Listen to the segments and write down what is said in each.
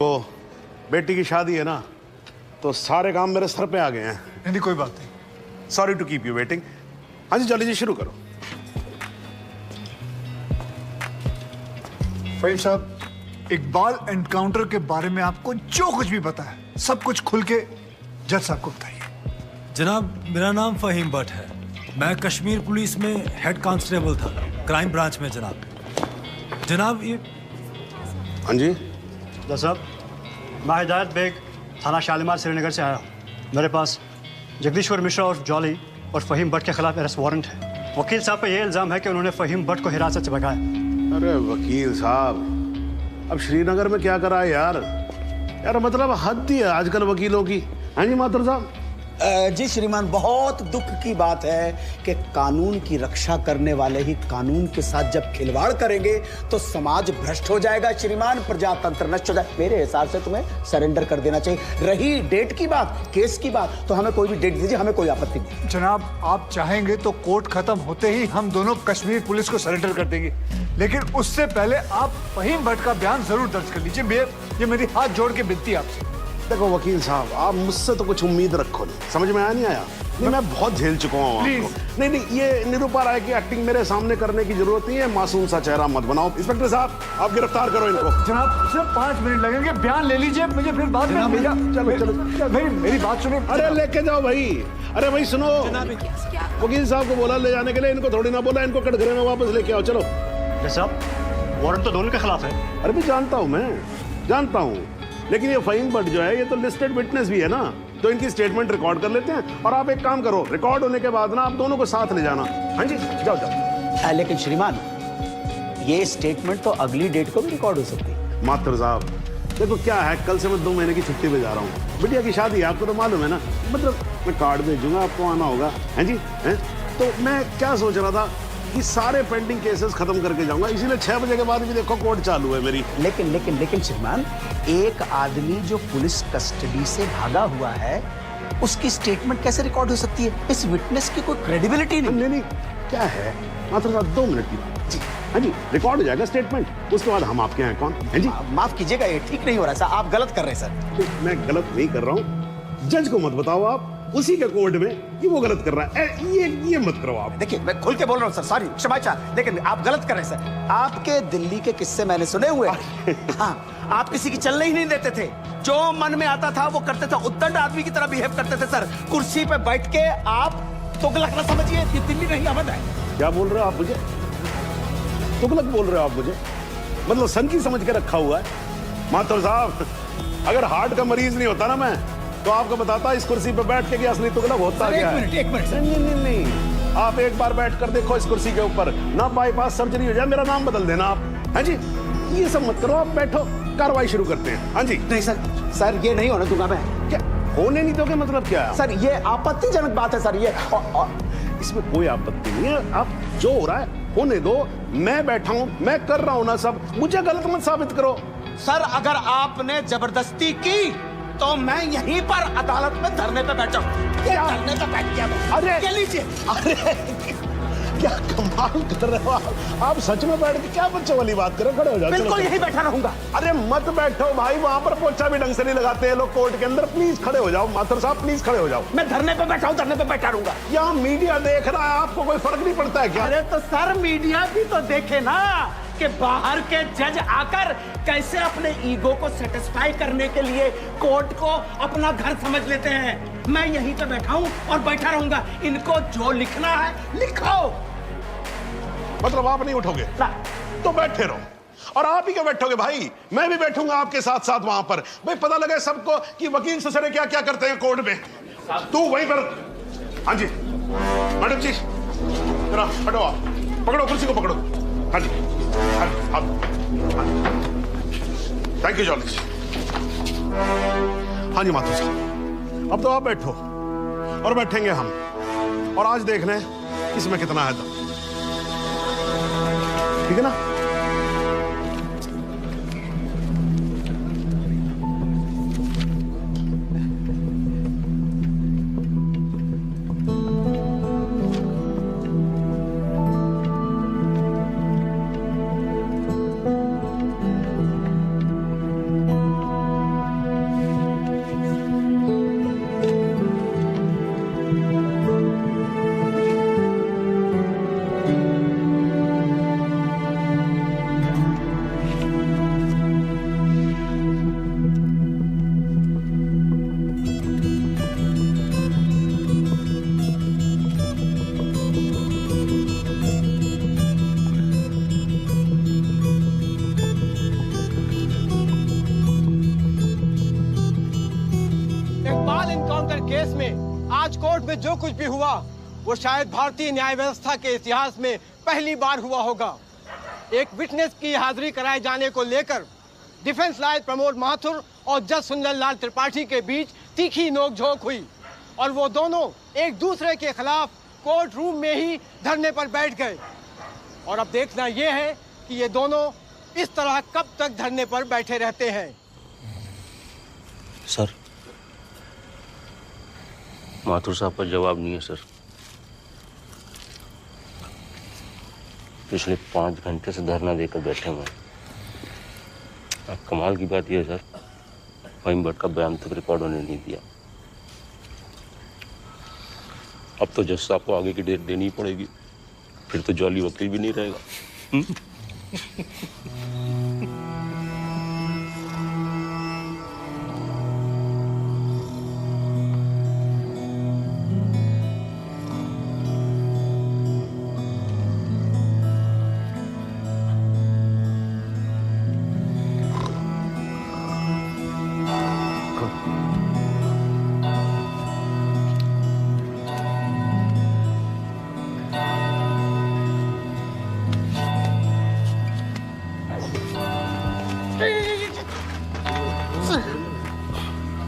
तो बेटी की शादी है ना, तो सारे काम मेरे सर पे आ गए हैं। नहीं कोई बात नहीं। Sorry to keep you waiting. हाँ जी चलिए जी, शुरू करो। फहीम साहब, इकबाल एनकाउंटर के बारे में आपको जो कुछ भी पता है सब कुछ खुल के जज साहब को बताइए। जनाब, मेरा नाम फहीम भट्ट है। मैं कश्मीर पुलिस में हेड कांस्टेबल था, क्राइम ब्रांच में। जनाब ये हाँ जी साहब, मैं हिदायत बेग, थाना शालीमार श्रीनगर से आया हूँ। मेरे पास जगदीश्वर मिश्रा और जॉली और फहीम भट्ट के खिलाफ अरेस्ट वारंट है। वकील साहब पे ये इल्ज़ाम है कि उन्होंने फहीम भट्ट को हिरासत से भगाया। अरे वकील साहब, अब श्रीनगर में क्या करा है यार? यार मतलब हद ही है आजकल वकीलों की। हाँ जी मातर साहब। जी श्रीमान, बहुत दुख की बात है कि कानून की रक्षा करने वाले ही कानून के साथ जब खिलवाड़ करेंगे तो समाज भ्रष्ट हो जाएगा श्रीमान, प्रजातंत्र नष्ट हो जाएगा। मेरे हिसाब से तुम्हें सरेंडर कर देना चाहिए। रही डेट की बात, केस की बात, तो हमें कोई भी डेट दीजिए, हमें कोई आपत्ति नहीं। जनाब, आप चाहेंगे तो कोर्ट खत्म होते ही हम दोनों कश्मीर पुलिस को सरेंडर कर देंगे, लेकिन उससे पहले आप फहीम भट्ट का बयान जरूर दर्ज कर लीजिए। ये मेरी हाथ जोड़ के विनती है आपसे। देखो वकील साहब, आप मुझसे तो कुछ उम्मीद रखो नहीं, समझ में आया नहीं आया? नहीं, मैं बहुत झेल चुका हूँ आपको। नहीं, ये निरूपा राय की एक्टिंग मेरे सामने करने की जरूरत नहीं है। मासूम सा चेहरा मत बनाओ। इंस्पेक्टर साहब, आप गिरफ्तार करो इनको। जनाब सिर्फ 5 मिनट लगेंगे, बयान ले लीजिए, मुझे फिर बाद में चलो मेरी बात सुनिए। अरे लेके जाओ भाई। अरे भाई सुनो, वकील साहब को बोला ले जाने के लिए, इनको थोड़ी ना बोला इनको कटघरे में वापस लेके आओ। चलो साहब, वारंट तो दोनों के खिलाफ है। अरे भी जानता हूँ, मैं जानता हूँ, लेकिन ये फहीम भट्ट जो है ये तो लिस्टेड विटनेस भी है ना, तो इनकी स्टेटमेंट रिकॉर्ड कर लेते हैं। और आप एक काम करो, रिकॉर्ड होने के बाद ना आप दोनों को साथ ले जाना। हाँ जी जाओ जाओ। लेकिन श्रीमान, ये स्टेटमेंट तो अगली डेट को भी रिकॉर्ड हो सकती है। मास्टर साहब देखो क्या है, कल से मैं 2 महीने की छुट्टी पे जा रहा हूँ। बिटिया की शादी है, आपको तो मालूम है ना। मतलब मैं कार्ड भेजूंगा, आपको आना होगा। हैं जी हैं? तो मैं क्या सोच रहा था कि सारे पेंडिंग केसेस खत्म करके जाऊंगा, इसीलिए 6 बजे के बाद भी देखो कोर्ट चालू है मेरी। लेकिन श्रीमान, एक आदमी जो पुलिस कस्टडी से भागा हुआ है उसकी स्टेटमेंट कैसे रिकॉर्ड हो सकती है? इस विटनेस की कोई क्रेडिबिलिटी नहीं। नहीं क्या है मात्र साहब, 2 मिनट की बात जी। हाँ जी, रिकॉर्ड हो जाएगा स्टेटमेंट, उसके बाद हम आपके हैं कौन? हैं जी माफ कीजिएगा, ये ठीक नहीं हो रहा सर, आप गलत कर रहे हैं सर। मैं गलत नहीं कर रहा हूँ, जज को मत बताओ आप, उसी के कोर्ट में कि वो गलत कर रहा है। ये मत करो आप। देखिए मैं खुल के बोल रहा हूँ सर, सॉरी क्षमा चाह, लेकिन आप गलत कर रहे हैं सर। आपके दिल्ली के किस्से मैंने सुने हुए। हाँ, आप किसी की चलने ही नहीं देते थे, जो मन में आता था वो करते थे, उद्दंड आदमी की तरह बिहेव करते थे सर। कुर्सी पे बैठ के आप तुगलक ना समझिए, ये दिल्ली नहीं अवध है। क्या बोल रहे हो आप मुझे? तुगलक बोल रहे हो आप मुझे? मतलब सनकी समझ के रखा हुआ है। माथुर साहब, अगर हार्ट का मरीज नहीं होता ना मैं, तो आपको बताता इस कुर्सी पे बैठ के कि असली तुगलक होता क्या है। एक मिनट सर। नहीं, आप एक बार बैठ कर देखो इस कुर्सी के ऊपर, ना बाईपास सर्जरी हो जाए, मेरा नाम बदल देना आप। हाँ जी, ये सब मत करो, आप बैठो, कार्रवाई शुरू करते हैं। हाँ जी। नहीं सर ये नहीं होने दूंगा मैं। क्या होने नहीं दोगे? मतलब क्या है? सर ये आपत्तिजनक बात है सर, ये इसमें कोई आपत्ति नहीं है। आप जो हो रहा है होने दो, मैं बैठा हूं, मैं कर रहा हूं ना सब, मुझे गलत मत साबित करो। सर अगर आपने जबरदस्ती की तो मैं यहीं पर अदालत में धरने पे बैठा हूं। धरने पे बैठ गया। अरे क्या लीजिए। अरे क्या कमाल कर रहे हो आप सच में बैठ के क्या बच्चों वाली बात कर रहे हो? खड़े हो जाओ। बिल्कुल यहीं बैठा रहूंगा। अरे मत बैठो भाई, वहां पर पोछा भी ढंग से नहीं लगाते हैं लोग कोर्ट के अंदर। प्लीज खड़े हो जाओ माथुर साहब, प्लीज खड़े हो जाओ। मैं धरने पे बैठा हूं, धरने पे बैठा रहूंगा। यहाँ मीडिया देख रहा है, आपको कोई फर्क नहीं पड़ता है क्या? अरे तो सर मीडिया भी तो देखे ना कि बाहर के जज आकर कैसे अपने ईगो को सेटिस्फाई करने के लिए कोर्ट को अपना घर समझ लेते हैं। मैं यहीं पे बैठा हूं और बैठा रहूंगा। इनको जो लिखना है लिखो। मतलब आप नहीं उठोगे तो बैठे रहो, और आप ही क्यों बैठोगे भाई? मैं भी बैठूंगा आपके साथ साथ वहां पर। भाई पता लगे सबको कि वकील ससुरे क्या क्या करते हैं कोर्ट में। तू वहीं पर। हाँ जी मैडम जी, जरा हटो, आप पकड़ो कुर्सी को, पकड़ो। हाँ जी थैंक यू जॉली। हाँ जी माथुर साहब, अब तो आप बैठो और बैठेंगे हम, और आज देख लें इसमें कितना है दम। ठीक है ना? केस में आज कोर्ट में जो कुछ भी हुआ वो शायद भारतीय न्याय व्यवस्था के इतिहास में पहली बार हुआ होगा। एक विटनेस की हाजिरी कराए जाने को लेकर डिफेंस लॉयर प्रमोद माथुर और जज सुंदरलाल त्रिपाठी के बीच तीखी नोकझोंक हुई और वो दोनों एक दूसरे के खिलाफ कोर्ट रूम में ही धरने पर बैठ गए। और अब देखना यह है कि ये दोनों इस तरह कब तक धरने पर बैठे रहते हैं। सर, माथुर साहब का जवाब नहीं है सर। पिछले 5 घंटे से धरना देकर बैठे हुए हैं। अब कमाल की बात यह है सर, फहीम भट्ट का बयान तक रिकॉर्ड होने नहीं दिया। अब तो जज साहब को आगे की डेट देनी ही पड़ेगी, फिर तो जॉली वकील भी नहीं रहेगा।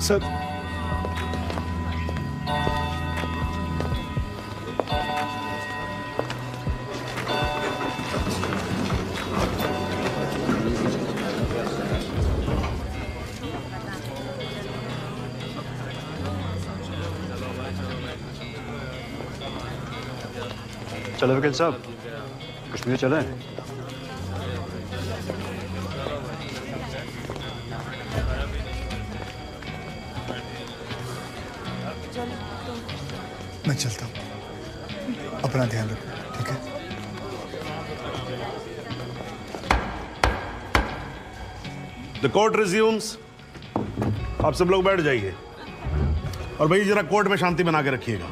सर, चलो वकील साहब, कश्मीर चलें। मैं चलता हूँ, अपना ध्यान रखना, ठीक है? The court resumes. आप सब लोग बैठ जाइए और भाई जरा कोर्ट में शांति बना के रखिएगा।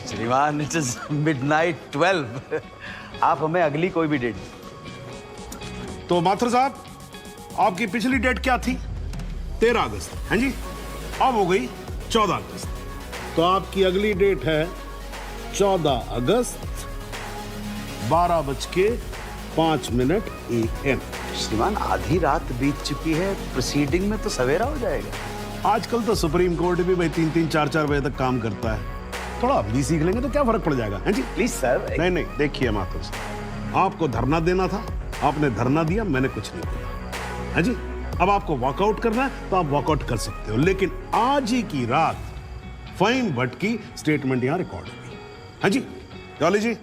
श्रीमान, इट इज मिडनाइट 12। आप हमें अगली कोई भी डेट। तो माथुर साहब, आपकी पिछली डेट क्या थी? 13 अगस्त, हैं जी? अब हो गई 14 अगस्त। तो आपकी अगली डेट है 14 अगस्त 12:05 AM। श्रीमान, आधी रात बीत चुकी है, प्रोसीडिंग में तो सवेरा हो जाएगा। आजकल तो सुप्रीम कोर्ट भी भाई 3-3, 4-4 बजे तक काम करता है। थोड़ा आप भी सीख लेंगे तो क्या फर्क पड़ जाएगा, हैं जी? Please sir. नहीं, देखिए माथुर साहब, आपको धरना देना था, आपने धरना दिया, मैंने कुछ नहीं बोला, है जी? अब आपको वॉकआउट करना है तो आप वॉकआउट कर सकते हो, लेकिन आज ही की रात फहीम भट्ट की स्टेटमेंट यहां रिकॉर्ड होगी, है जी? जॉली जी,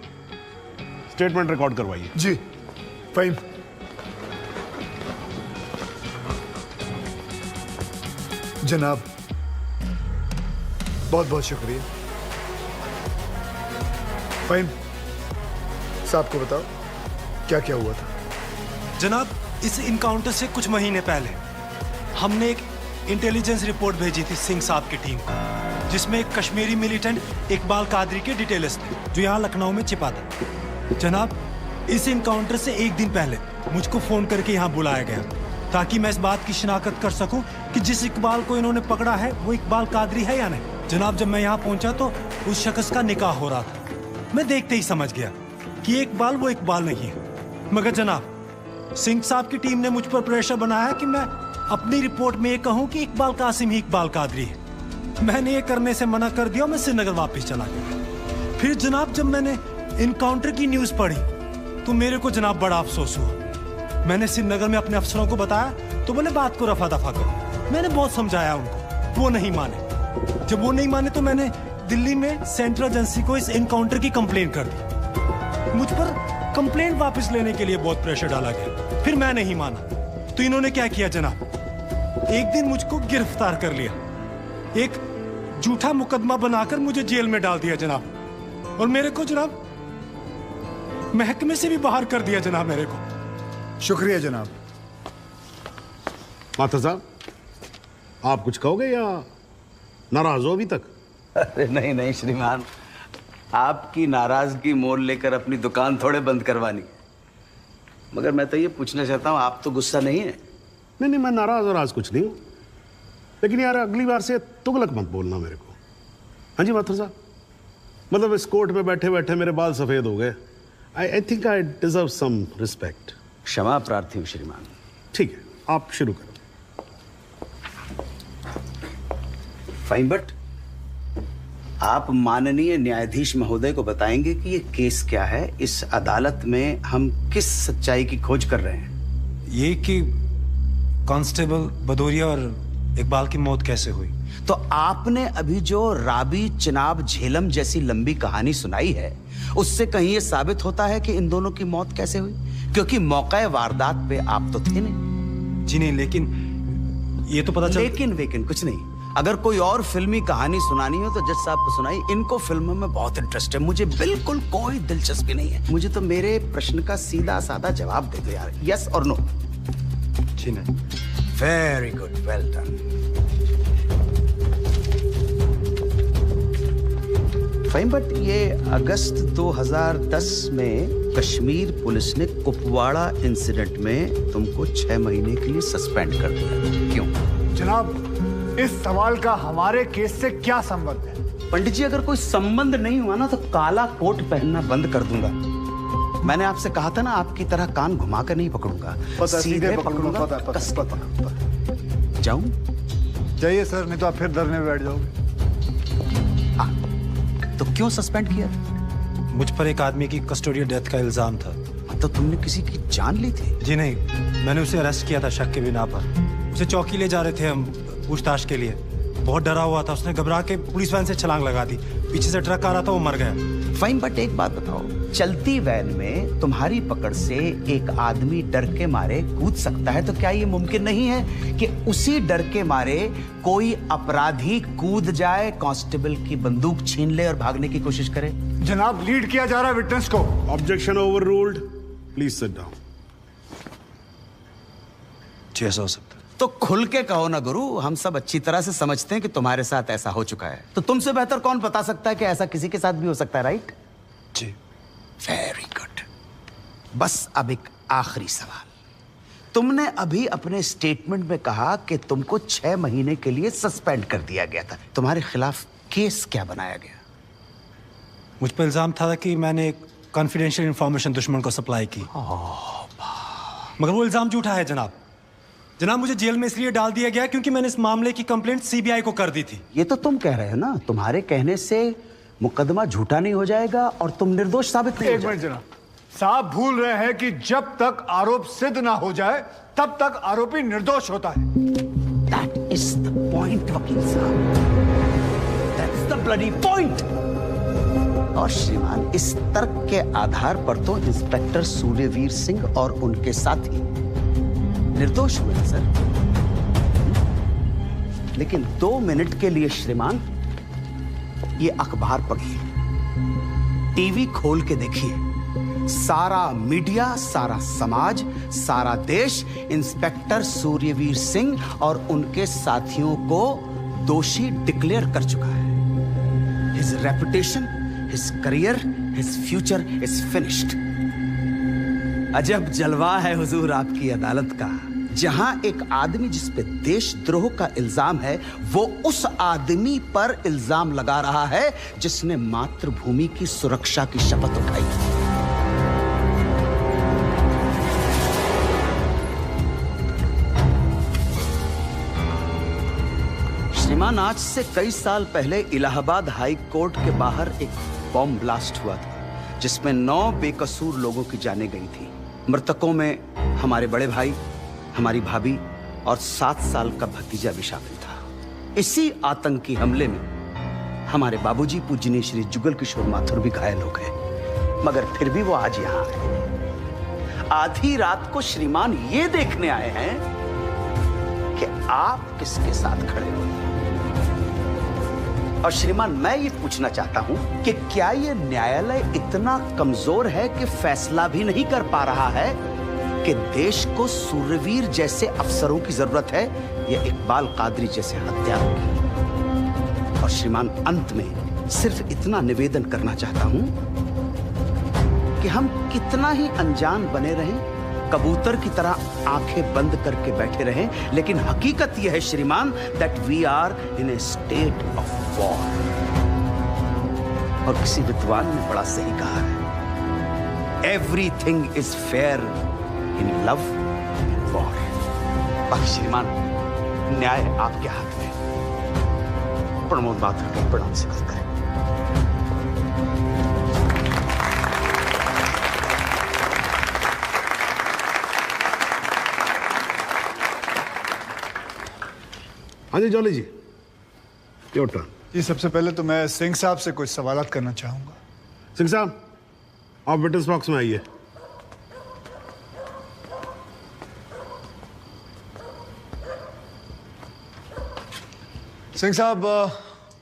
स्टेटमेंट रिकॉर्ड करवाइए। जी, फहीम। जनाब, बहुत बहुत शुक्रिया। फहीम साहब को बताओ क्या क्या हुआ था। जनाब, इस इनकाउंटर से कुछ महीने पहले हमने एक इंटेलिजेंस रिपोर्ट भेजी थी सिंह साहब की टीम को, जिसमें एक कश्मीरी मिलिटेंट इकबाल कादरी के डिटेल्स थे जो यहाँ लखनऊ में छिपा था। जनाब, इस इनकाउंटर से एक दिन पहले मुझको फोन करके यहाँ बुलाया गया ताकि मैं इस बात की शिनाख्त कर सकूं कि जिस इकबाल को इन्होंने पकड़ा है वो इकबाल कादरी है या नहीं। जनाब, जब मैं यहाँ पहुंचा तो उस शख्स का निकाह हो रहा था। मैं देखते ही समझ गया कि इकबाल वो इकबाल नहीं है। मगर जनाब, सिंह साहब की टीम ने मुझ पर प्रेशर बनाया कि मैं अपनी रिपोर्ट में ये कहूं कि इकबाल कासिम ही इकबाल कादरी है। मैंने ये करने से मना कर दिया, मैं श्रीनगर वापस चला गया। फिर जनाब, जब मैंने इनकाउंटर की न्यूज पढ़ी तो मेरे को जनाब बड़ा अफसोस हुआ। मैंने श्रीनगर में अपने अफसरों को बताया तो बोले बात को रफा दफा करो। मैंने बहुत समझाया उनको, वो नहीं माने। जब वो नहीं माने तो मैंने दिल्ली में सेंट्रल एजेंसी को इस इनकाउंटर की कंप्लेंट कर दी। मुझ पर कंप्लेंट वापस लेने के लिए बहुत प्रेशर डाला गया। फिर मैं नहीं माना तो इन्होंने क्या किया जनाब, एक दिन मुझको गिरफ्तार कर लिया, एक झूठा मुकदमा बनाकर मुझे जेल में डाल दिया जनाब, और मेरे को जनाब महकमे से भी बाहर कर दिया जनाब मेरे को। शुक्रिया जनाब। माथुर साहब, आप कुछ कहोगे या नाराज हो अभी तक? अरे नहीं श्रीमान, आपकी नाराजगी मोल लेकर अपनी दुकान थोड़े बंद करवानी। मगर मैं तो ये पूछना चाहता हूँ, आप तो गुस्सा नहीं है? नहीं, मैं नाराज और आज कुछ नहीं हूँ। लेकिन यार अगली बार से तुगलक मत बोलना मेरे को। हाँ जी माथुर साहब, मतलब इस कोर्ट में बैठे बैठे मेरे बाल सफेद हो गए। I think I deserve some respect. क्षमा प्रार्थी हूं श्रीमान। ठीक है, आप शुरू करो। फाइन भट्ट, आप माननीय न्यायाधीश महोदय को बताएंगे कि ये केस क्या है, इस अदालत में हम किस सच्चाई की खोज कर रहे हैं। ये कि कांस्टेबल भदौरिया और इकबाल की मौत कैसे हुई। तो आपने अभी जो राबी चिनाब झेलम जैसी लंबी कहानी सुनाई है, उससे कहीं ये साबित होता है कि इन दोनों की मौत कैसे हुई? क्योंकि मौके वारदात पे आप तो थे नहीं। जी नहीं, लेकिन ये तो पता चल। लेकिन कुछ नहीं। अगर कोई और फिल्मी कहानी सुनानी हो तो जज साहब को सुनाई। इनको फिल्मों में बहुत इंटरेस्ट है, मुझे बिल्कुल कोई दिलचस्पी नहीं है। मुझे तो मेरे प्रश्न का सीधा साधा जवाब दे दो यार, यस और नो। जी नहीं। Very good, well done. Fine, but ये अगस्त 2010 में कश्मीर पुलिस ने कुपवाड़ा इंसिडेंट में तुमको 6 महीने के लिए सस्पेंड कर दिया, क्यों? जनाब, इस सवाल का हमारे केस से क्या संबंध है? पंडित जी, अगर कोई संबंध नहीं हुआ ना तो काला कोट पहनना बंद कर दूंगा। मैंने आपसे कहा था ना, आपकी तरह कान घुमा कर नहीं पकड़ूंगा, सीधे पकड़ूंगा, कस के पकड़ूंगा। जाऊं? जाइए सर, नहीं तो आप फिर धरने में बैठ जाओगे। तो क्यों सस्पेंड किया? मुझ पर एक आदमी की कस्टोडियल डेथ का इल्जाम था। तो तुमने किसी की जान ली थी? जी नहीं, मैंने उसे अरेस्ट किया था शक के बिना पर। उसे चौकी ले जा रहे थे हम पूछताछ के लिए। बहुत डरा हुआ था, उसने घबरा के पुलिस वैन से छलांग लगा दी। पीछे से ट्रक आ रहा था, वो मर गया। फाइन, बट एक बात बताओ, चलती वैन में तुम्हारी पकड़ से एक आदमी डर के मारे कूद सकता है, तो क्या ये मुमकिन नहीं है कि उसी डर के मारे कोई अपराधी कूद जाए, कांस्टेबल की बंदूक छीन ले और भागने की कोशिश करे? जनाब, लीड किया जा रहा है विटनेस को। Objection overruled, please sit down. जी, ऐसा हो सकता है। तो खुल के कहो ना गुरु, हम सब अच्छी तरह से समझते हैं कि तुम्हारे साथ ऐसा हो चुका है। तो तुमसे बेहतर कौन बता सकता है कि ऐसा किसी के साथ भी हो सकता है, राइट? जी। Very good. बस अब एक आखिरी सवाल। तुमने अभी अपने स्टेटमेंट में कहा कि तुमको 6 महीने के लिए सस्पेंड कर दिया गया था। तुम्हारे खिलाफ केस क्या बनाया गया? मुझ पर इल्जाम था कि मैंने कॉन्फिडेंशियल इंफॉर्मेशन दुश्मन को सप्लाई की। मगर वो इल्जाम झूठा है जनाब। जनाब, मुझे जेल में इसलिए डाल दिया गया क्योंकि मैंने इस मामले की कंप्लेंट सीबीआई को कर दी थी। ये तो तुम कह रहे हो ना, तुम्हारे कहने से मुकदमा झूठा नहीं हो जाएगा और तुम निर्दोष साबित नहीं हो एक मिनट जाओगे। जनाब, साहब भूल रहे हैं कि जब तक आरोप सिद्ध ना हो जाए तब तक आरोपी निर्दोष होता है। That is the point, वकील साहब। That's the bloody point। और श्रीमान, इस तर्क के आधार पर तो इंस्पेक्टर सूर्यवीर सिंह और उनके साथी निर्दोष हुए सर। लेकिन 2 मिनट के लिए श्रीमान, ये अखबार पढ़िए, टीवी खोल के देखिए, सारा मीडिया, सारा समाज, सारा देश इंस्पेक्टर सूर्यवीर सिंह और उनके साथियों को दोषी डिक्लेयर कर चुका है। His reputation, his career, his future is finished. अजब जलवा है हुजूर आपकी अदालत का, जहां एक आदमी जिस पे देशद्रोह का इल्जाम है, वो उस आदमी पर इल्जाम लगा रहा है जिसने मातृभूमि की सुरक्षा की शपथ उठाई। श्रीमान, आज से कई साल पहले इलाहाबाद हाई कोर्ट के बाहर एक बॉम्ब ब्लास्ट हुआ था, जिसमें 9 बेकसूर लोगों की जानें गई थी। मृतकों में हमारे बड़े भाई, हमारी भाभी और 7 साल का भतीजा भी शामिल था। इसी आतंकी हमले में हमारे बाबूजी पूजनीय श्री जुगल किशोर माथुर भी घायल हो गए, मगर फिर भी वो आज यहां आए। आधी रात को श्रीमान ये देखने आए हैं कि आप किसके साथ खड़े हो। और श्रीमान, मैं ये पूछना चाहता हूं कि क्या ये न्यायालय इतना कमजोर है कि फैसला भी नहीं कर पा रहा है कि देश को सूर्यवीर जैसे अफसरों की जरूरत है या इकबाल कादरी जैसे हत्यारों की? और श्रीमान, अंत में सिर्फ इतना निवेदन करना चाहता हूं कि हम कितना ही अनजान बने रहें, कबूतर की तरह आंखें बंद करके बैठे रहें, लेकिन हकीकत यह है श्रीमान that we are in a state of war. और किसी विद्वान ने बड़ा सही कहा है, everything is fair in love and war. बाकी श्रीमान न्याय आपके हाथ में। प्रमोद बात करके प्रणाम से बात करें। हाँ जी जॉली जी, योर टर्न। जी सबसे पहले तो मैं सिंह साहब से कुछ सवालात करना चाहूंगा। सिंह साहब, आप विटनेस बॉक्स में आइए। सिंह साहब,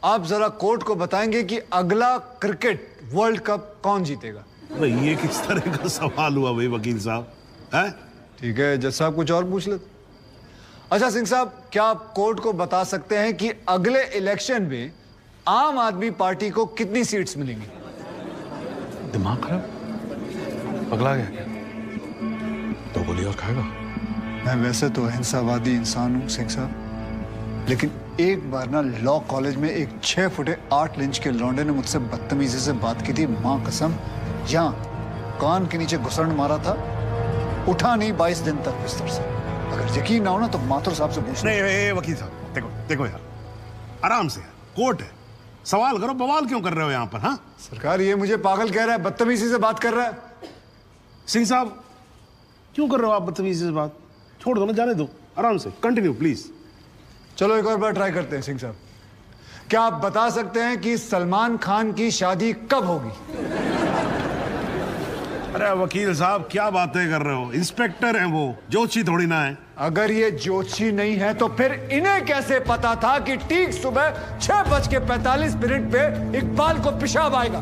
आप जरा कोर्ट को बताएंगे कि अगला क्रिकेट वर्ल्ड कप कौन जीतेगा? भाई ये किस तरह का सवाल हुआ भाई वकील साहब? हैं? ठीक है, जज साहब कुछ और पूछ लेते। अच्छा सिंह साहब, क्या आप कोर्ट को बता सकते हैं कि अगले इलेक्शन में आम आदमी पार्टी को कितनी सीट्स मिलेंगी? दिमाग खराब, पगला गया क्या? तो गोली और खाएगा। मैं वैसे तो अहिंसावादी इंसान हूं सिंह साहब, लेकिन एक बार ना लॉ कॉलेज में एक 6 फुटे 8 इंच के लौंडे ने मुझसे बदतमीजी से बात की थी। मां कसम, यहाँ कान के नीचे घुसड़ मारा था, उठा नहीं 22 दिन तक बिस्तर से। अगर यकीन ना हो ना तो माथुर साहब से पूछ। नहीं वकील साहब, देखो देखो यार, आराम से, कोर्ट है, सवाल करो, बवाल क्यों कर रहे हो यहाँ पर? हाँ सरकार, ये मुझे पागल कह रहा है, बदतमीजी से बात कर रहा है। सिंह साहब क्यों कर रहे हो आप बदतमीजी से बात? छोड़ दो ना, जाने दो, आराम से कंटिन्यू प्लीज। चलो एक और बार ट्राई करते हैं। सिंह साहब, क्या आप बता सकते हैं कि सलमान खान की शादी कब होगी? अरे वकील साहब क्या बातें कर रहे हो? इंस्पेक्टर हैं वो, जोशी थोड़ी ना है। अगर ये जोशी नहीं है तो फिर इन्हें कैसे पता था कि ठीक सुबह 6:45 पे इकबाल को पेशाब आएगा?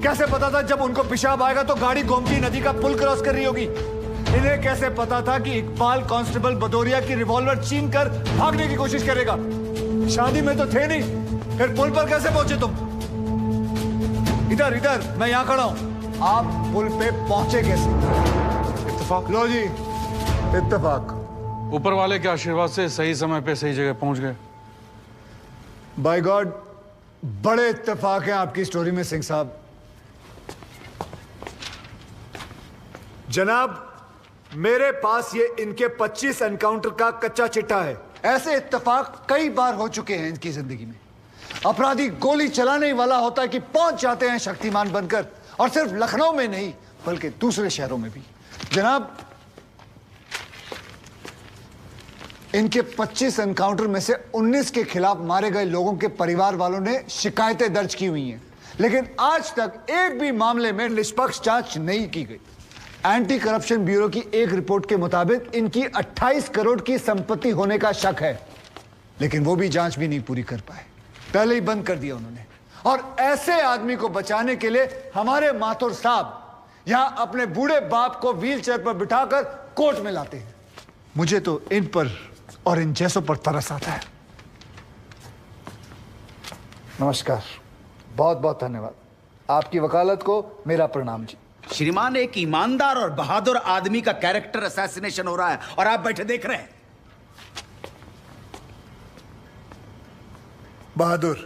कैसे पता था जब उनको पेशाब आएगा तो गाड़ी गोमती नदी का पुल क्रॉस कर रही होगी? इन्हें कैसे पता था कि इकबाल कांस्टेबल भदौरिया की रिवॉल्वर छीन कर भागने की कोशिश करेगा? शादी में तो थे नहीं, फिर पुल पर कैसे पहुंचे तुम? इधर मैं यहां खड़ा हूं, आप पुल पे पहुंचे कैसे? इत्तेफाक। लो जी, इत्तेफाक। ऊपर वाले के आशीर्वाद से सही समय पे सही जगह पहुंच गए। बाय गॉड, बड़े इत्तेफाक हैं आपकी स्टोरी में सिंह साहब। जनाब, मेरे पास ये इनके 25 एनकाउंटर का कच्चा चिट्ठा है। ऐसे इत्तेफाक कई बार हो चुके हैं इनकी जिंदगी में। अपराधी गोली चलाने वाला होता है कि पहुंच जाते हैं शक्तिमान बनकर, और सिर्फ लखनऊ में नहीं बल्कि दूसरे शहरों में भी। जनाब, इनके 25 एनकाउंटर में से 19 के खिलाफ मारे गए लोगों के परिवार वालों ने शिकायतें दर्ज की हुई हैं, लेकिन आज तक एक भी मामले में निष्पक्ष जांच नहीं की गई। एंटी करप्शन ब्यूरो की एक रिपोर्ट के मुताबिक इनकी 28 करोड़ की संपत्ति होने का शक है, लेकिन वो भी जांच भी नहीं पूरी कर पाए, पहले ही बंद कर दिया उन्होंने। और ऐसे आदमी को बचाने के लिए हमारे माथुर साहब यहां अपने बूढ़े बाप को व्हीलचेयर पर बिठाकर कोर्ट में लाते हैं। मुझे तो इन पर और इन जैसों पर तरस आता है। नमस्कार, बहुत बहुत धन्यवाद। आपकी वकालत को मेरा प्रणाम जी। श्रीमान, एक ईमानदार और बहादुर आदमी का कैरेक्टर असैसिनेशन हो रहा है और आप बैठे देख रहे हैं। बहादुर,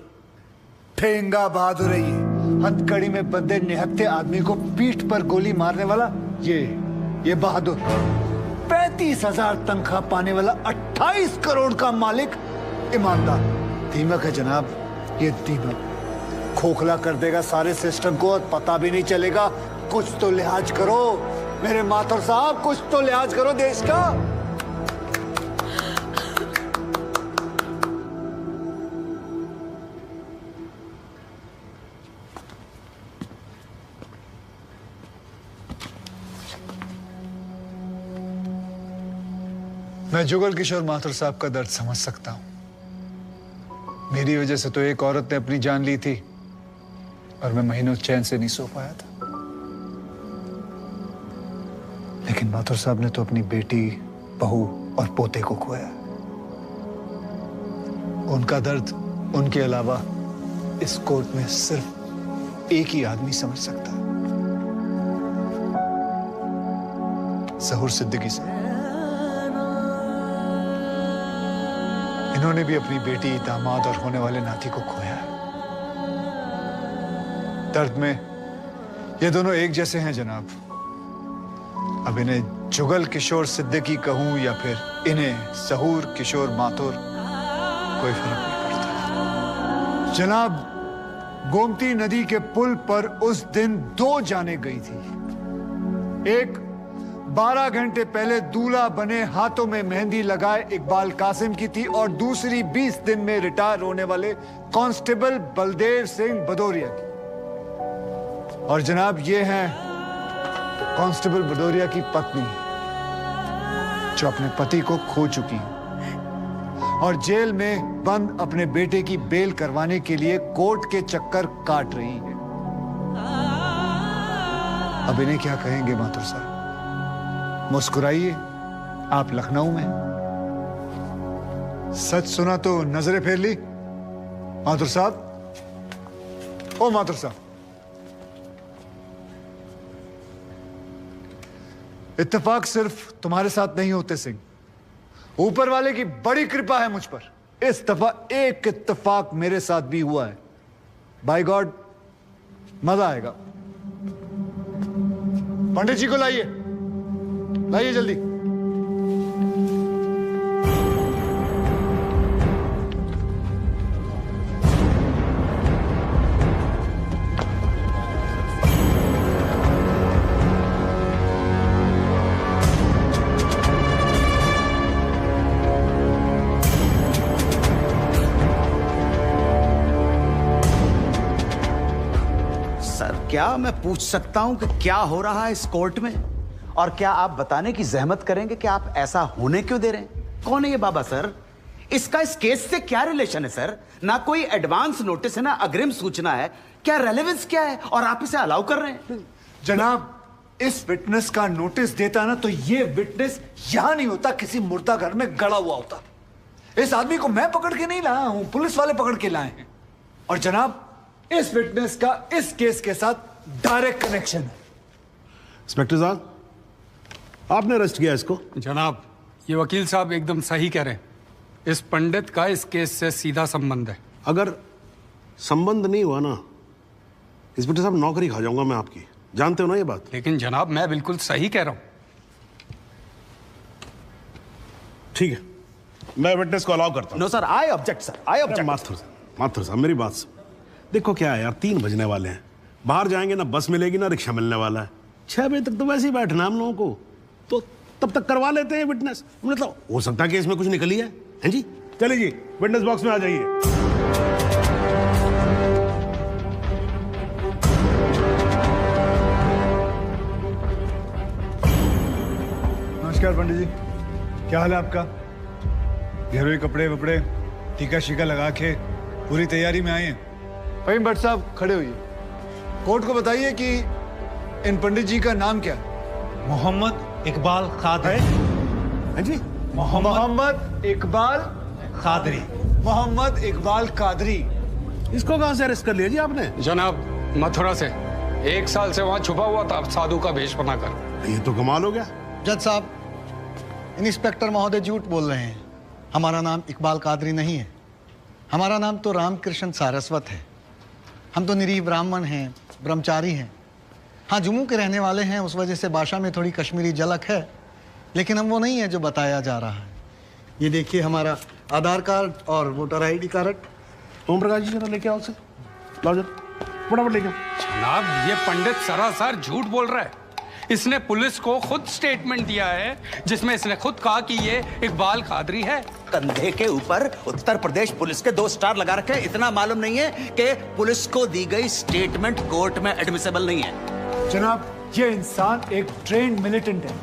ठेंगा बहादुर है ये। हथकड़ी में बंधे निहत्थे आदमी को पीठ पर गोली मारने वाला ये बहादुर। 35,000 तनख्वाह पाने वाला 28 करोड़ का मालिक ईमानदार। दीमक है जनाब, ये दीमक खोखला कर देगा सारे सिस्टम को और पता भी नहीं चलेगा। कुछ तो लिहाज करो मेरे माथुर साहब, कुछ तो लिहाज करो देश का। मैं जुगल किशोर माथुर साहब का दर्द समझ सकता हूं। मेरी वजह से तो एक औरत ने अपनी जान ली थी और मैं महीनों चैन से नहीं सो पाया था। लेकिन माथुर साहब ने तो अपनी बेटी, बहू और पोते को खोया। उनका दर्द उनके अलावा इस कोर्ट में सिर्फ एक ही आदमी समझ सकता है। सहूर सिद्दीकी से। इन्होंने भी अपनी बेटी, दामाद और होने वाले नाती को खोया है। दर्द में ये दोनों एक जैसे हैं जनाब। अब इन्हें जुगल किशोर सिद्दीकी कहूं या फिर इन्हें सहूर किशोर माथुर, कोई फर्क नहीं पड़ता। जनाब, गोमती नदी के पुल पर उस दिन 2 जानें गई थी। एक 12 घंटे पहले दूल्हा बने, हाथों में मेहंदी लगाए इकबाल कासिम की थी, और दूसरी 20 दिन में रिटायर होने वाले कांस्टेबल बलदेव सिंह भदौरिया की। और जनाब, ये हैं कांस्टेबल भदौरिया की पत्नी, जो अपने पति को खो चुकी है और जेल में बंद अपने बेटे की बेल करवाने के लिए कोर्ट के चक्कर काट रही है। अब इन्हें क्या कहेंगे माथुर साहब? मुस्कुराइए, आप लखनऊ में। सच सुना तो नजरें फेर ली माथुर साहब। ओ माथुर साहब, इत्तेफाक सिर्फ तुम्हारे साथ नहीं होते सिंह, ऊपर वाले की बड़ी कृपा है मुझ पर। इस दफा एक इत्तेफाक मेरे साथ भी हुआ है। बाय गॉड, मजा आएगा। पंडित जी को लाइए, लाइए जल्दी। क्या मैं पूछ सकता हूं कि क्या हो रहा है इस कोर्ट में? और क्या आप बताने की जहमत करेंगे कि आप ऐसा होने क्यों दे रहे हैं? कौन है ये बाबा सर? इसका इस केस से क्या रिलेशन है सर? ना कोई एडवांस नोटिस है, ना अग्रिम सूचना है। क्या रेलेवेंस क्या है और आप इसे अलाउ कर रहे हैं? जनाब, इस विटनेस का नोटिस देता ना तो ये विटनेस यहां नहीं होता, किसी मुर्दा घर में गड़ा हुआ होता। इस आदमी को मैं पकड़ के नहीं लाया हूं, पुलिस वाले पकड़ के लाए हैं। और जनाब, इस विटनेस का इस केस के साथ डायरेक्ट कनेक्शन है। इंस्पेक्टर साहब, आपने अरेस्ट किया इसको? जनाब, ये वकील साहब एकदम सही कह रहे हैं। इस पंडित का इस केस से सीधा संबंध है। अगर संबंध नहीं हुआ ना, इंस्पेक्टर साहब, नौकरी खा जाऊंगा मैं आपकी। जानते हो ना ये बात? लेकिन जनाब, मैं बिल्कुल सही कह रहा हूं। ठीक है, मैं विटनेस को अलाउ करता हूं। No sir, I object sir, I object. Mathur साहब, मेरी बात सुन। देखो क्या है यार, 3 बजने वाले हैं, बाहर जाएंगे ना बस मिलेगी ना रिक्शा मिलने वाला है। 6 बजे तक तो वैसे ही बैठना हम लोगों को, तो तब तक करवा लेते हैं विटनेस। मतलब हो सकता है कि इसमें कुछ निकली है। हैं जी? चलिए जी, विटनेस बॉक्स में आ जाइए। नमस्कार पंडित जी, क्या हाल है आपका? घरेलू कपड़े वपड़े टीका शीका लगा के पूरी तैयारी में आए हैं। फहीम भट्ट साहब, खड़े होइए। कोर्ट को बताइए कि इन पंडित जी का नाम क्या है? मोहम्मद इकबाल कादरी। हैं जी? मोहम्मद इकबाल कादरी। मोहम्मद इकबाल कादरी। इसको कहां से अरेस्ट कर लिया जी आपने? जनाब, मथुरा से 1 साल से वहां छुपा हुआ था साधु का भेष बनाकर। ये तो कमाल हो गया। जज साहब, इंस्पेक्टर महोदय झूठ बोल रहे हैं। हमारा नाम इकबाल कादरी नहीं है, हमारा नाम तो रामकृष्ण सारस्वत है। हम तो निरीह ब्राह्मण हैं, ब्रह्मचारी हैं। हाँ, जम्मू के रहने वाले हैं, उस वजह से भाषा में थोड़ी कश्मीरी झलक है, लेकिन हम वो नहीं है जो बताया जा रहा है। ये देखिए हमारा आधार कार्ड और voter ID card. Om Prakash ji, जरा लेके आओ उसे। लाओ जरा, फटाफट लेके आओ। जनाब, ये पंडित सरासर झूठ बोल रहा है। इसने पुलिस को खुद स्टेटमेंट दिया है, जिसमें इसने खुद कहा कि ये इकबाल कादरी है। कंधे के ऊपर उत्तर प्रदेश पुलिस के 2 स्टार लगा रखे हैं। इतना मालूम नहीं है कि पुलिस को दी गई स्टेटमेंट कोर्ट में एडमिसेबल नहीं है। जनाब, ये इंसान एक ट्रेंड मिलिटेंट है।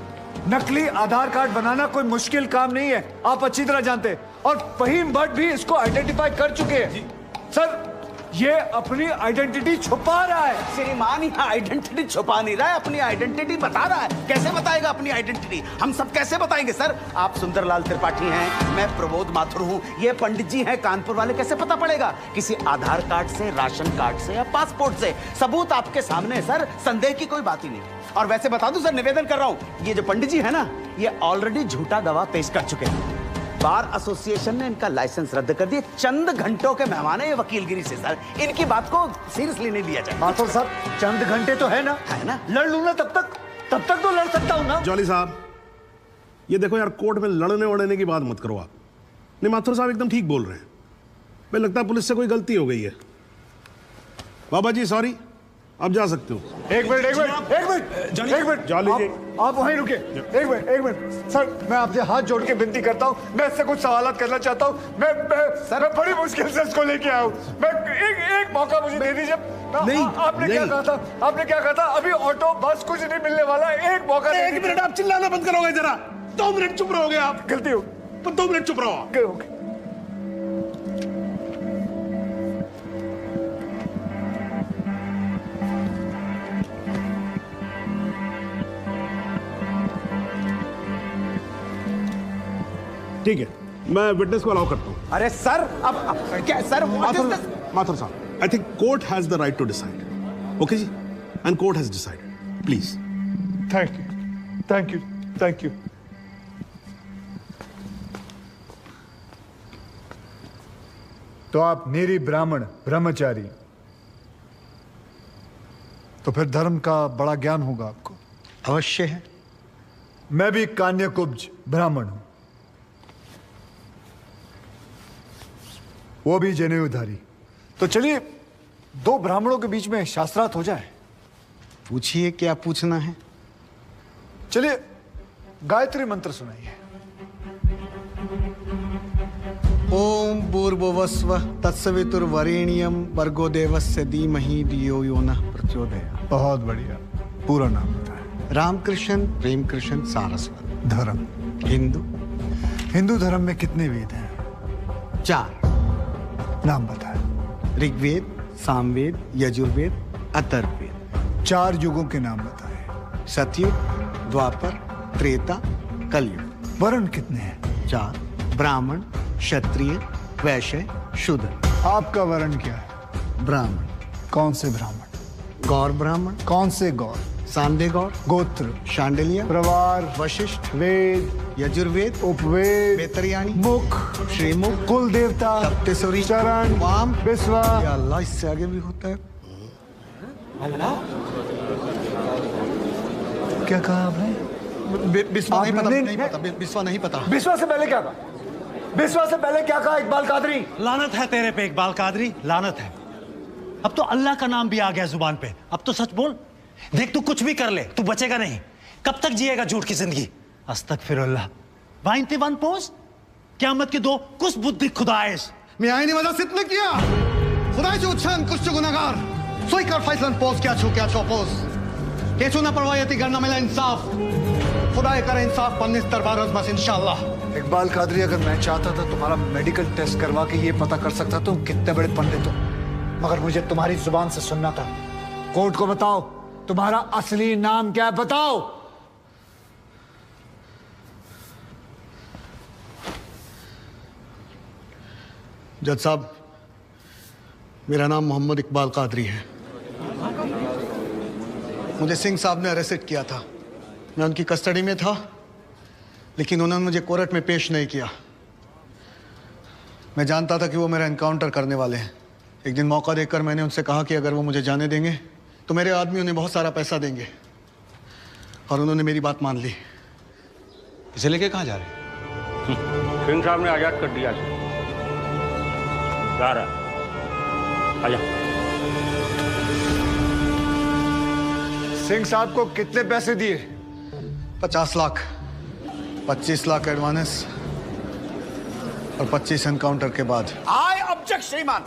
नकली आधार कार्ड बनाना कोई मुश्किल काम नहीं है, आप अच्छी तरह जानते हैं। और फहीम भट्ट भी इसको आइडेंटिफाई कर चुके हैं। सर, ये अपनी आइडेंटिटी छुपा रहा है। श्रीमान यहाँ आइडेंटिटी छुपा नहीं रहा है, अपनी आइडेंटिटी बता रहा है। कैसे बताएगा अपनी आइडेंटिटी? हम सब कैसे बताएंगे सर? आप सुंदरलाल त्रिपाठी हैं, मैं प्रबोध माथुर हूँ, ये पंडित जी हैं कानपुर वाले, कैसे पता पड़ेगा? किसी आधार कार्ड से, राशन कार्ड से या पासपोर्ट से? सबूत आपके सामने है सर, संदेह की कोई बात ही नहीं। और वैसे बता दूं सर, निवेदन कर रहा हूं, ये जो पंडित जी है ना, ये ऑलरेडी झूठा गवाह पेश कर चुके हैं। बार एसोसिएशन ने इनका लाइसेंस रद्द कर दिया। चंद घंटों के मेहमान है ये वकीलगिरी से सर, इनकी बात को सीरियसली नहीं लिया जाए। माथुर साहब, चंद घंटे तो है ना, लड़ लूं ना तब तक तो लड़ सकता हूं ना। जॉली साहब, ये देखो यार, कोर्ट में लड़ने वड़ने की बात मत करो आप। नहीं, माथुर साहब एकदम ठीक बोल रहे हैं। मुझे लगता है पुलिस से कोई गलती हो गई है। बाबा जी सॉरी, आप जा सकते हो। एक मिनट जॉली जी, आप वहीं रुके। एक मिनट सर, मैं आपसे हाथ जोड़ के विनती करता हूँ, मैं इससे कुछ सवालात करना चाहता हूँ। मैं बड़ी मुश्किल से इसको लेके आया हूँ। मैं एक मौका मुझे दे दीजिए। नहीं, आपने क्या कहा था? अभी ऑटो बस कुछ नहीं मिलने वाला। एक मौका। एक मिनट, आप चिल्लाना बंद करोगे जरा? 2 मिनट चुप रहोगे आप? गलती हो, 2 मिनट चुप रहो। ठीक है, मैं विटनेस को अलाउ करता हूं। अरे सर, अब क्या सर? माथुर साहब, I think court has the right to decide. Okay जी, and court has decided. Please. Thank you. तो आप निरी ब्राह्मण ब्रह्मचारी, तो फिर धर्म का बड़ा ज्ञान होगा आपको। अवश्य है। मैं भी कान्यकुब्ज ब्राह्मण हूं, वो भी जनेऊधारी। तो चलिए 2 ब्राह्मणों के बीच में शास्त्रार्थ हो जाए। पूछिए, क्या पूछना है? चलिए गायत्री मंत्र सुनाइए। ओम भूर्भुवस्वः तत्सवितुर्वरेण्यं भर्गो देवस्य धीमहि धियो यो नः प्रचोदयात्। बहुत बढ़िया, पूरा नाम बताएं। रामकृष्ण प्रेमकृष्ण सारस्वत। धर्म? हिंदू धर्म में कितने वेद हैं? 4। नाम बताएं। ऋग्वेद, सामवेद, यजुर्वेद, अथर्ववेद। 4 युगों के नाम बताएं। सतयुग, द्वापर, त्रेता, कलयुग। वर्ण कितने हैं? 4। ब्राह्मण, क्षत्रिय, वैश्य, शूद्र। आपका वर्ण क्या है? ब्राह्मण। कौन से ब्राह्मण? गौर ब्राह्मण। कौन से गौर? सांदे गौर। गोत्र? शांडिल्य। प्रवार? वशिष्ठ। वेद? यजुर्वेद। उपवेद? बेतरियाणी। मुख? श्रीमुख। कुल देवता? सप्तसुरी। चरण? वाम। बिस्वा? या अल्लाह, इससे आगे भी होता है। क्या कहा आपने? बिस्वा नहीं पता, नहीं पता। बिस्वा नहीं पता। बिस्वा से पहले क्या कहा? बिस्वा से पहले क्या कहा इकबाल कादरी? लानत है तेरे पे इकबाल कादरी, लानत है। अब तो अल्लाह का नाम भी आ गया जुबान पे। अब तो सच बोल। देख, तू कुछ भी कर ले, तू बचेगा नहीं। कब तक जिएगा झूठ की जिंदगी? अस्तगफिरुल्लाह। वाइनते वन पोज क़यामत के 2 कुछ बुद्धि खुदाइश। मैं आईने वजह से इतने किया खुदाई जो उच्छान कुछ गुनाहगार सोई कर फैसलन पोज क्या छो पोज के छू ना परवायती करना मिला इंसाफ खुदाई करे इंसाफ पन्नीस दरबार बस इंशाअल्लाह। इकबाल कादरी, अगर मैं चाहता था तुम्हारा मेडिकल टेस्ट करवा के ये पता कर सकता तुम कितने बड़े पंडित हो, मगर मुझे तुम्हारी जुबान से सुनना था। कोर्ट को बताओ, तुम्हारा असली नाम क्या है? बताओ। जज साहब, मेरा नाम मोहम्मद इकबाल कादरी है। मुझे सिंह साहब ने अरेस्ट किया था। मैं उनकी कस्टडी में था, लेकिन उन्होंने मुझे कोर्ट में पेश नहीं किया। मैं जानता था कि वो मेरा एनकाउंटर करने वाले हैं। एक दिन मौका देखकर मैंने उनसे कहा कि अगर वो मुझे जाने देंगे तो मेरे आदमी उन्हें बहुत सारा पैसा देंगे, और उन्होंने मेरी बात मान ली। इसे लेके कहाँ जा रहे? सिंह साहब ने आजाद कर दिया। जा रहा आजा। सिंह साहब को कितने पैसे दिए? 50 लाख, 25 लाख एडवांस और 25 एनकाउंटर के बाद। आई ऑब्जेक्ट श्रीमान।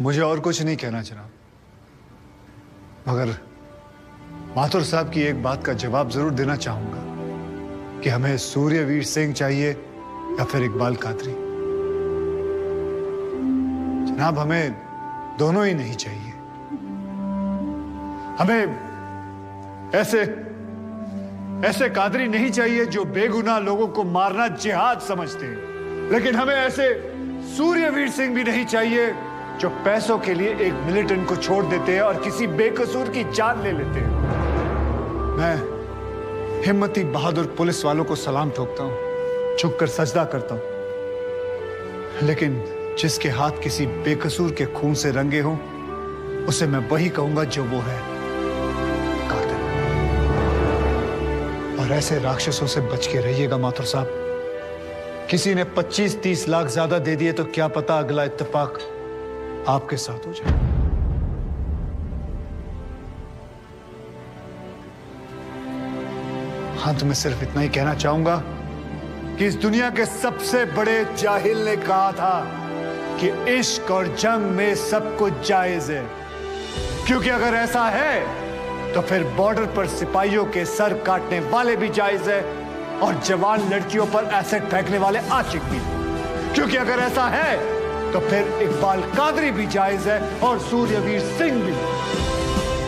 मुझे और कुछ नहीं कहना जनाब, मगर माथुर साहब की एक बात का जवाब जरूर देना चाहूंगा कि हमें सूर्यवीर सिंह चाहिए या फिर इकबाल कादरी। जनाब, हमें दोनों ही नहीं चाहिए। हमें ऐसे कादरी नहीं चाहिए जो बेगुनाह लोगों को मारना जिहाद समझते हैं, लेकिन हमें ऐसे सूर्यवीर सिंह भी नहीं चाहिए जो पैसों के लिए एक मिलिटेंट को छोड़ देते हैं और किसी बेकसूर की जान ले लेते हैं। मैं हिम्मती बहादुर पुलिस वालों को सलाम ठोकता हूं, झुककर सजदा करता हूं, लेकिन जिसके हाथ किसी बेकसूर के खून से रंगे हों, उसे मैं वही कहूंगा जो वो है, कातिल। और ऐसे राक्षसों से बच के रहिएगा माथुर साहब। किसी ने 25-30 लाख ज्यादा दे दिए तो क्या पता अगला इत्तेफाक आपके साथ हो जाए। अंत में सिर्फ इतना ही कहना चाहूंगा कि इस दुनिया के सबसे बड़े जाहिल ने कहा था कि इश्क और जंग में सब कुछ जायज है, क्योंकि अगर ऐसा है तो फिर बॉर्डर पर सिपाहियों के सर काटने वाले भी जायज है और जवान लड़कियों पर एसिड फेंकने वाले आशिक भी, क्योंकि अगर ऐसा है तो फिर इकबाल कादरी भी जायज है और सूर्यवीर सिंह भी।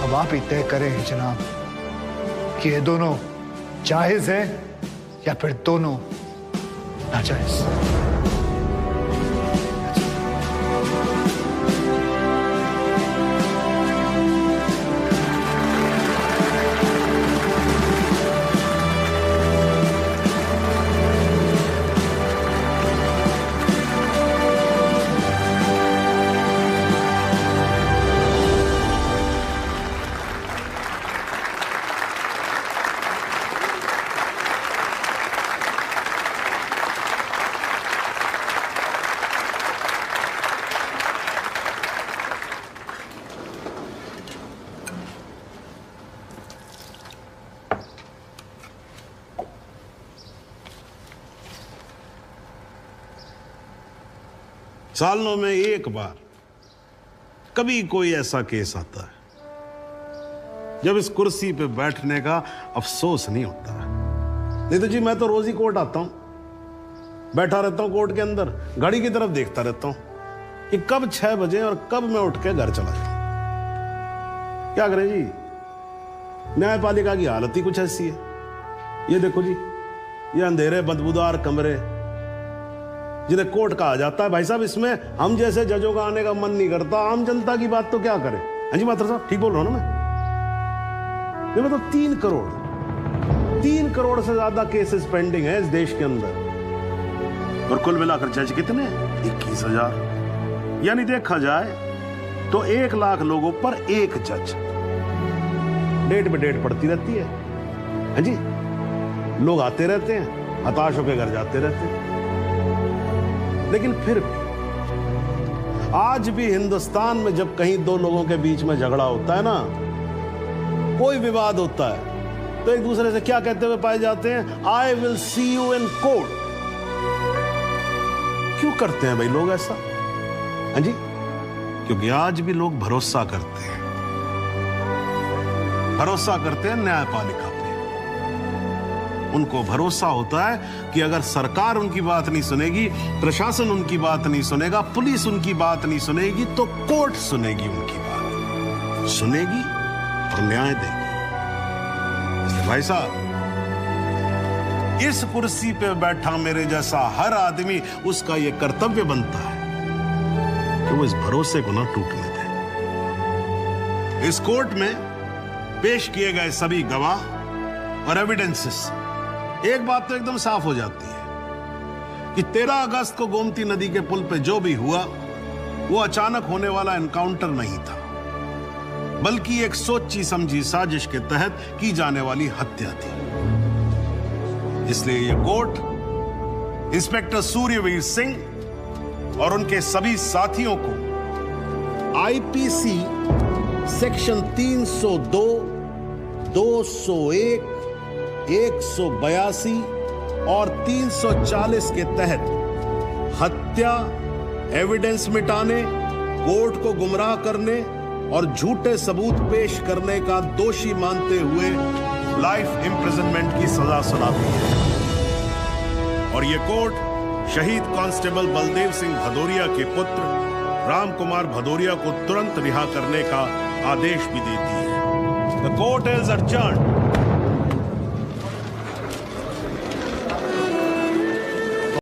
अब आप ही तय करें जनाब कि ये दोनों जायज है या फिर दोनों नाजायज। सालों में एक बार कभी कोई ऐसा केस आता है जब इस कुर्सी पे बैठने का अफसोस नहीं होता है। नहीं तो जी मैं तो रोज ही कोर्ट आता हूं, बैठा रहता हूं कोर्ट के अंदर, घड़ी की तरफ देखता रहता हूं कि कब 6 बजे और कब मैं उठ के घर चला जाऊं। क्या करें जी, न्यायपालिका की हालत ही कुछ ऐसी है। ये देखो जी, ये अंधेरे बदबूदार कमरे जिन्हें कोर्ट कहा जाता है। भाई साहब, इसमें हम जैसे जजों का आने का मन नहीं करता। आम जनता की बात तो क्या करें। हाँ जी माथुर साहब, ठीक बोल रहा हूं ना मैं? ये मतलब 3 करोड़ से ज्यादा केसेस पेंडिंग है इस देश के अंदर, और कुल मिलाकर जज कितने? 21,000। यानी देखा जाए तो 1 लाख लोगों पर एक जज। डेट पे डेट पड़ती रहती है। हाँ जी, लोग आते रहते हैं, हताश होकर घर जाते रहते हैं। लेकिन फिर भी आज भी हिंदुस्तान में जब कहीं 2 लोगों के बीच में झगड़ा होता है ना, कोई विवाद होता है, तो एक दूसरे से क्या कहते हुए पाए जाते हैं? I will see you in court. क्यों करते हैं भाई लोग ऐसा? हाँ जी, क्योंकि आज भी लोग भरोसा करते हैं न्यायपालिका पे। उनको भरोसा होता है कि अगर सरकार उनकी बात नहीं सुनेगी, प्रशासन उनकी बात नहीं सुनेगा, पुलिस उनकी बात नहीं सुनेगी, तो कोर्ट सुनेगी उनकी बात, सुनेगी और न्याय देगी। इसलिए भाई साहब, इस कुर्सी पे बैठा मेरे जैसा हर आदमी, उसका यह कर्तव्य बनता है कि वो इस भरोसे को ना टूटने दे। इस कोर्ट में पेश किए गए सभी गवाह और एविडेंसेस, एक बात तो एकदम साफ हो जाती है कि 13 अगस्त को गोमती नदी के पुल पे जो भी हुआ वो अचानक होने वाला एनकाउंटर नहीं था, बल्कि एक सोची समझी साजिश के तहत की जाने वाली हत्या थी। इसलिए यह कोर्ट इंस्पेक्टर सूर्यवीर सिंह और उनके सभी साथियों को आईपीसी सेक्शन 302, 201, 182 और 340 के तहत हत्या, एविडेंस मिटाने कोर्ट को गुमराह करने और झूठे सबूत पेश करने का दोषी मानते हुए लाइफ इम्प्रिजनमेंट की सजा सुनाती है। और ये कोर्ट शहीद कांस्टेबल बलदेव सिंह भदौरिया के पुत्र राम कुमार भदौरिया को तुरंत रिहा करने का आदेश भी देती है। The court is adjourned.